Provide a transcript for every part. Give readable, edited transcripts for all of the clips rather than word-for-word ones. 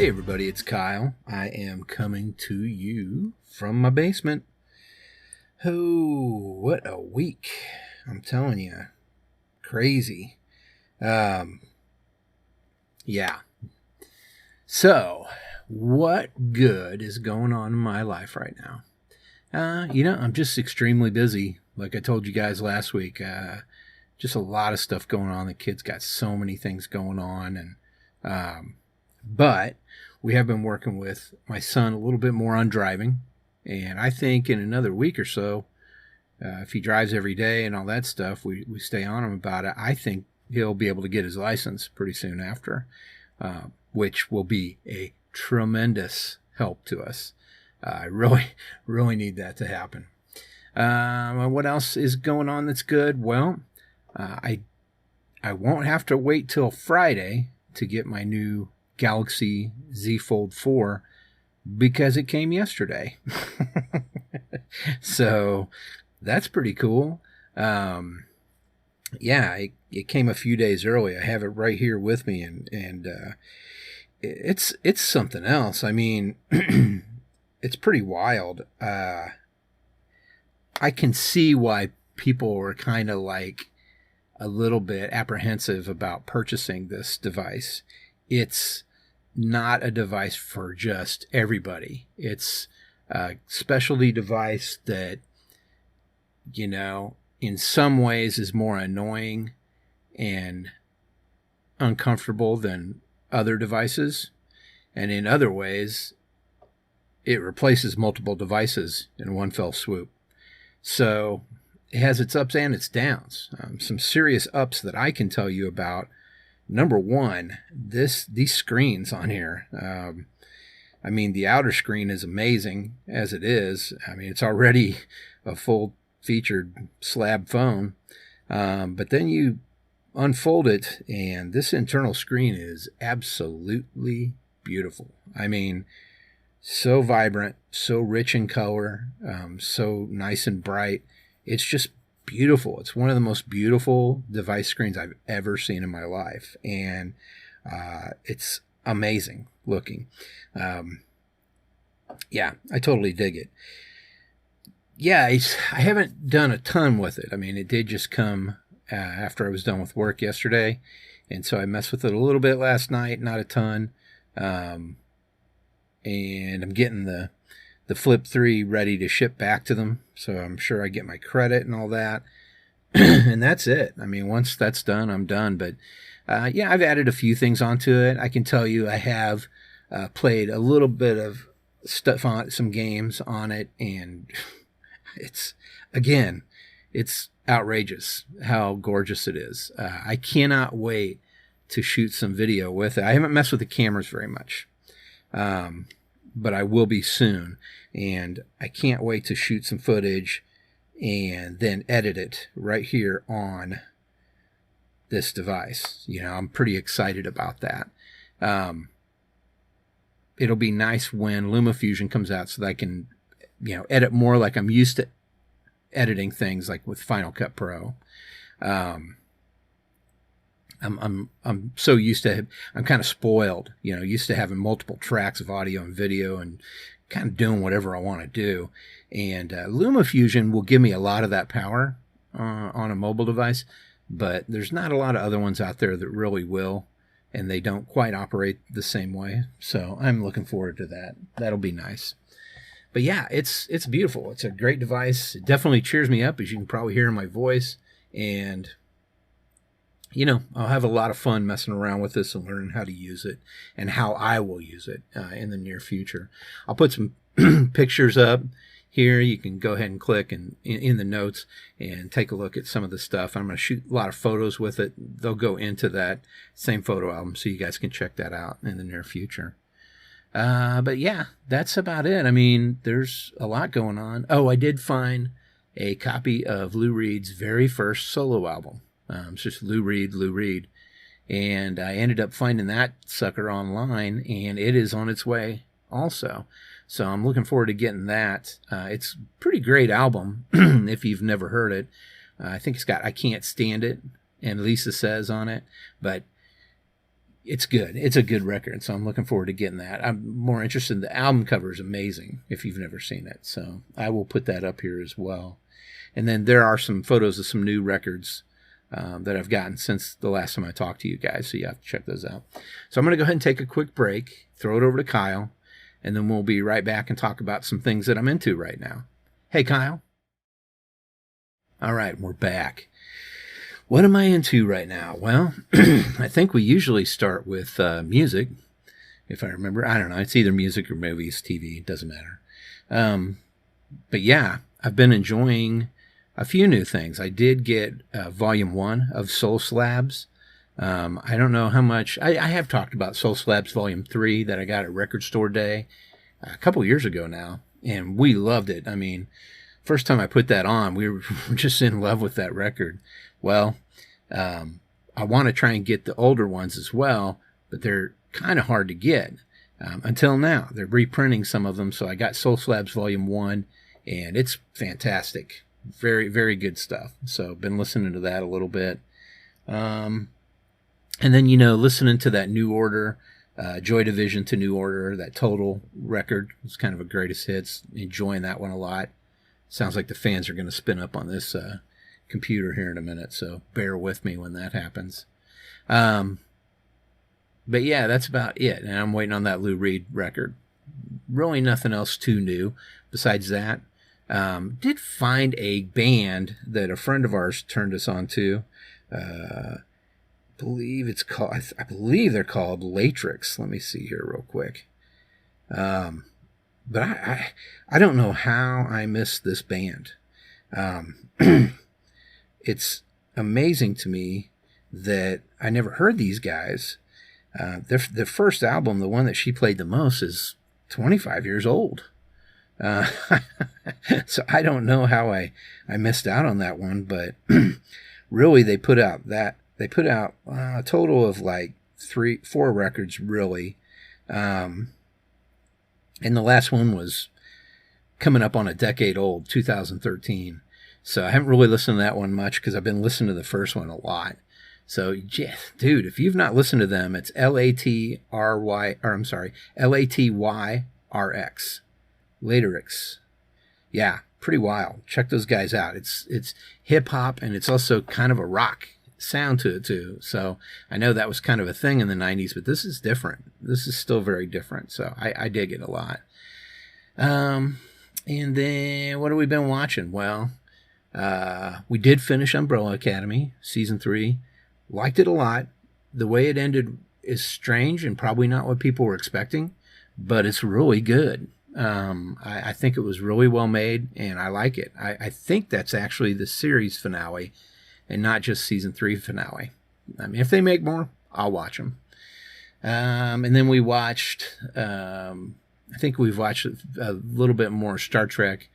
Hey everybody, it's Kyle. I am coming to you from my basement. Oh, what a week. I'm telling you. Crazy. Yeah. So, what good is going on in my life right now? I'm just extremely busy. Like I told you guys last week, just a lot of stuff going on. The kids got so many things going on, but we have been working with my son a little bit more on driving, and I think in another week or so, if he drives every day and all that stuff, we stay on him about it. I think he'll be able to get his license pretty soon after, which will be a tremendous help to us. I really need that to happen. What else is going on that's good? Well, I won't have to wait till Friday to get my new Galaxy Z Fold 4 because it came yesterday. So that's pretty cool. It came a few days early. I have it right here with me, and it's something else. I mean, it's pretty wild. I can see why people were kind of like a little bit apprehensive about purchasing this device. It's not a device for just everybody. It's a specialty device that, in some ways is more annoying and uncomfortable than other devices. And in other ways, it replaces multiple devices in one fell swoop. So it has its ups and its downs. Some serious ups that I can tell you about. Number one, these screens on here. The outer screen is amazing as it is. I mean, it's already a full-featured slab phone. But then you unfold it, and this internal screen is absolutely beautiful. I mean, so vibrant, so rich in color, so nice and bright. It's just beautiful. It's one of the most beautiful device screens I've ever seen in my life, and it's amazing looking. I totally dig it. I haven't done a ton with it. I mean, it did just come after I was done with work yesterday, and so I messed with it a little bit last night, not a ton. And I'm getting the Flip 3 ready to ship back to them, so I'm sure I get my credit and all that. And that's it. I mean, once that's done, I'm done. But I've added a few things onto it. I can tell you I have played a little bit of stuff on some games on it, and it's outrageous how gorgeous it is. I cannot wait to shoot some video with it. I haven't messed with the cameras very much, but I will be soon. And I can't wait to shoot some footage and then edit it right here on this device. I'm pretty excited about that. It'll be nice when LumaFusion comes out so that I can, edit more like I'm used to editing things like with Final Cut Pro. I'm so used to, I'm kind of spoiled, used to having multiple tracks of audio and video and kind of doing whatever I want to do. And LumaFusion will give me a lot of that power on a mobile device, but there's not a lot of other ones out there that really will, and they don't quite operate the same way. So I'm looking forward to that. That'll be nice. But yeah, it's beautiful. It's a great device. It definitely cheers me up, as you can probably hear in my voice. And I'll have a lot of fun messing around with this and learning how to use it and how I will use it in the near future. I'll put some pictures up here. You can go ahead and click and in the notes and take a look at some of the stuff. I'm going to shoot a lot of photos with it. They'll go into that same photo album, so you guys can check that out in the near future. But yeah, that's about it. I mean, there's a lot going on. Oh, I did find a copy of Lou Reed's very first solo album. It's just Lou Reed. And I ended up finding that sucker online, and it is on its way also. So I'm looking forward to getting that. It's a pretty great album if you've never heard it. I think it's got I Can't Stand It, and Lisa Says on it. But it's good. It's a good record, so I'm looking forward to getting that. I'm more interested. The album cover is amazing if you've never seen it, so I will put that up here as well. And then there are some photos of some new records that I've gotten since the last time I talked to you guys, so you have to check those out. So I'm going to go ahead and take a quick break, throw it over to Kyle, and then we'll be right back and talk about some things that I'm into right now. Hey, Kyle. All right, we're back. What am I into right now? Well, I think we usually start with music, if I remember. I don't know. It's either music or movies, TV. It doesn't matter. But yeah, I've been enjoying a few new things. I did get Volume 1 of Soul Slabs. I don't know how much. I have talked about Soul Slabs Volume 3 that I got at Record Store Day a couple years ago now, and we loved it. I mean, first time I put that on, we were just in love with that record. Well, I want to try and get the older ones as well, but they're kind of hard to get until now. They're reprinting some of them, so I got Soul Slabs Volume 1, and it's fantastic. Very, very good stuff. So been listening to that a little bit. And then, listening to that New Order, Joy Division to New Order, that Total record. It's kind of a greatest hits. Enjoying that one a lot. Sounds like the fans are going to spin up on this computer here in a minute, so bear with me when that happens. But yeah, that's about it. And I'm waiting on that Lou Reed record. Really nothing else too new besides that. Did find a band that a friend of ours turned us on to. I believe they're called Latrix. Let me see here real quick. But I don't know how I missed this band. It's amazing to me that I never heard these guys. Their first album, the one that she played the most, is 25 years old. So I don't know how I missed out on that one, but really they put out a total of like 4 records really. And the last one was coming up on a decade old, 2013. So I haven't really listened to that one much because I've been listening to the first one a lot. So, yeah, dude, if you've not listened to them, it's Latyyrx. Laterix. Yeah, pretty wild. Check those guys out. It's hip hop, and it's also kind of a rock sound to it too. So I know that was kind of a thing in the 90s, but this is different. This is still very different. So I dig it a lot. And then what have we been watching? Well, we did finish Umbrella Academy season 3. Liked it a lot. The way it ended is strange and probably not what people were expecting, but it's really good. I think it was really well made, and I like it. I think that's actually the series finale and not just season 3 finale. I mean, if they make more, I'll watch them. And then we watched, I think we've watched a little bit more Star Trek,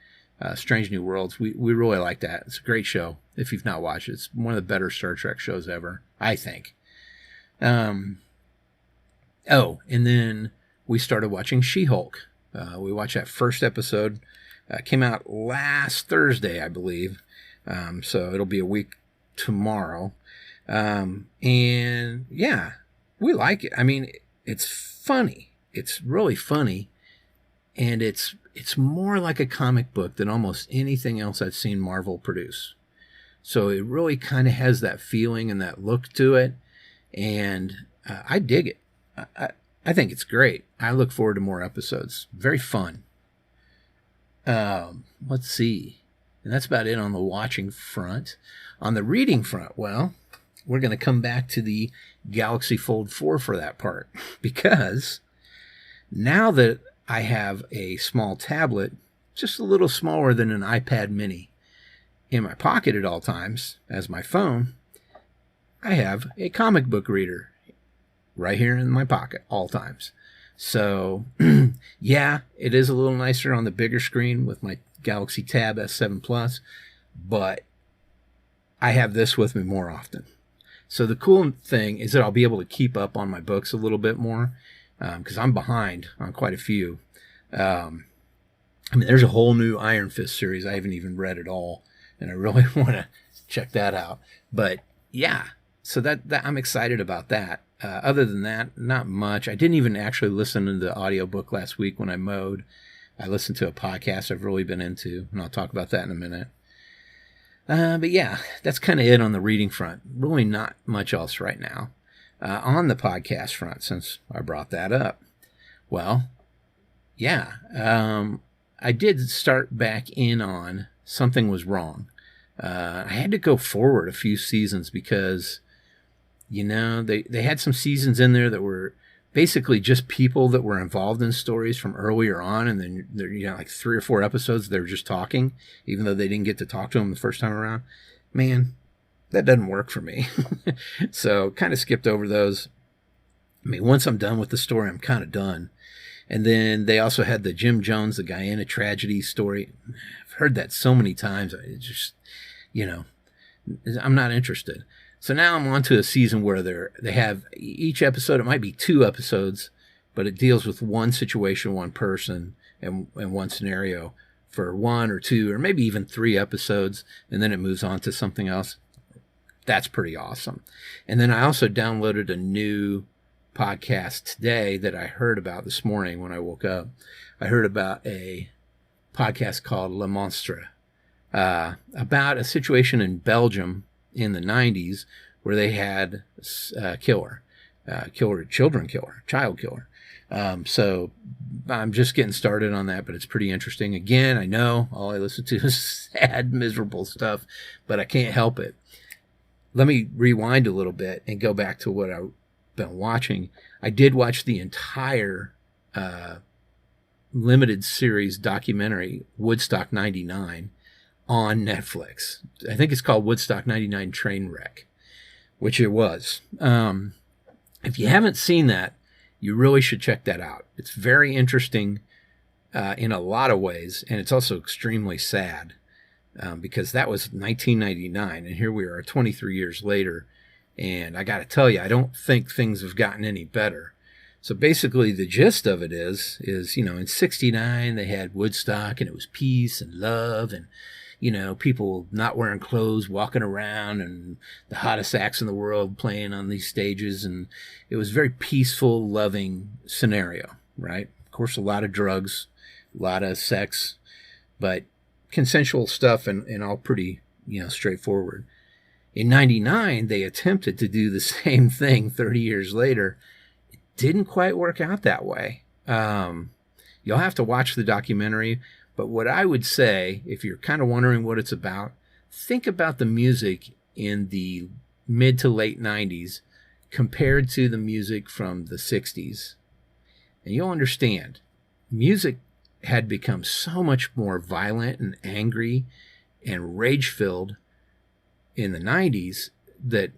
Strange New Worlds. We really like that. It's a great show. If you've not watched it, it's one of the better Star Trek shows ever, I think. And then we started watching She-Hulk. We watched that first episode. Came out last Thursday, I believe. So it'll be a week tomorrow. And yeah, we like it. I mean, it's funny. It's really funny. And it's more like a comic book than almost anything else I've seen Marvel produce. So it really kind of has that feeling and that look to it. And I dig it. I think it's great. I look forward to more episodes. Very fun. Let's see. And that's about it on the watching front. On the reading front, well, we're going to come back to the Galaxy Fold 4 for that part. Because now that I have a small tablet, just a little smaller than an iPad mini, in my pocket at all times as my phone, I have a comic book reader right here in my pocket all times. So yeah, it is a little nicer on the bigger screen with my Galaxy Tab S7 Plus, but I have this with me more often. So the cool thing is that I'll be able to keep up on my books a little bit more, because I'm behind on quite a few. I mean, there's a whole new Iron Fist series I haven't even read at all, and I really want to check that out. But yeah, so that I'm excited about that. Other than that, not much. I didn't even actually listen to the audiobook last week when I mowed. I listened to a podcast I've really been into, and I'll talk about that in a minute. But yeah, that's kind of it on the reading front. Really not much else right now. On the podcast front, since I brought that up. Well, yeah, I did start back in on Something Was Wrong. I had to go forward a few seasons because, they had some seasons in there that were basically just people that were involved in stories from earlier on, and then there, like 3 or 4 episodes they were just talking, even though they didn't get to talk to them the first time around. Man, that doesn't work for me. So kind of skipped over those. I mean, once I'm done with the story, I'm kind of done. And then they also had the Jim Jones, the Guyana tragedy story. I've heard that so many times. It just, I'm not interested. So now I'm on to a season where they have each episode, it might be 2 episodes, but it deals with one situation, one person, and one scenario for 1 or 2 or maybe even 3 episodes, and then it moves on to something else. That's pretty awesome. And then I also downloaded a new podcast today that I heard about this morning when I woke up. I heard about a podcast called Le Monstre, about a situation in Belgium in the 90s where they had a child killer. So I'm just getting started on that, but it's pretty interesting. Again, I know all I listen to is sad, miserable stuff, but I can't help it. Let me rewind a little bit and go back to what I've been watching. I did watch the entire limited series documentary, Woodstock 99, on Netflix. I think it's called Woodstock 99 Trainwreck, which it was. If you haven't seen that, you really should check that out. It's very interesting in a lot of ways, and it's also extremely sad because that was 1999, and here we are 23 years later, and I got to tell you, I don't think things have gotten any better. So basically the gist of it is in 69 they had Woodstock, and it was peace and love and people not wearing clothes, walking around, and the hottest acts in the world playing on these stages. And it was a very peaceful, loving scenario, right? Of course, a lot of drugs, a lot of sex, but consensual stuff and all pretty, straightforward. In 99, they attempted to do the same thing 30 years later. It didn't quite work out that way. You'll have to watch the documentary. But what I would say, if you're kind of wondering what it's about, think about the music in the mid to late 90s compared to the music from the 60s. And you'll understand, music had become so much more violent and angry and rage-filled in the 90s that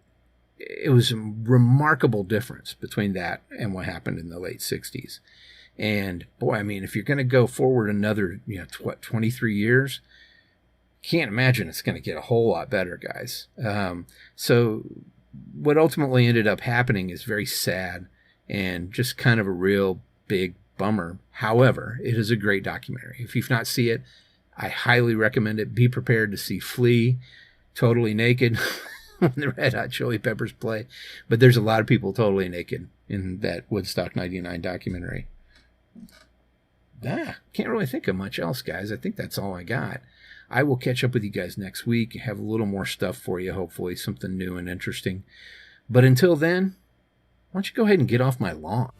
it was a remarkable difference between that and what happened in the late 60s. And boy, I mean, if you're going to go forward another, 23 years, can't imagine it's going to get a whole lot better, guys. So what ultimately ended up happening is very sad and just kind of a real big bummer. However, it is a great documentary. If you've not seen it, I highly recommend it. Be prepared to see Flea totally naked when the Red Hot Chili Peppers play. But there's a lot of people totally naked in that Woodstock 99 documentary. Can't really think of much else, guys. I think that's all I got. I will catch up with you guys next week, have a little more stuff for you, hopefully something new and interesting. But until then, why don't you go ahead and get off my lawn?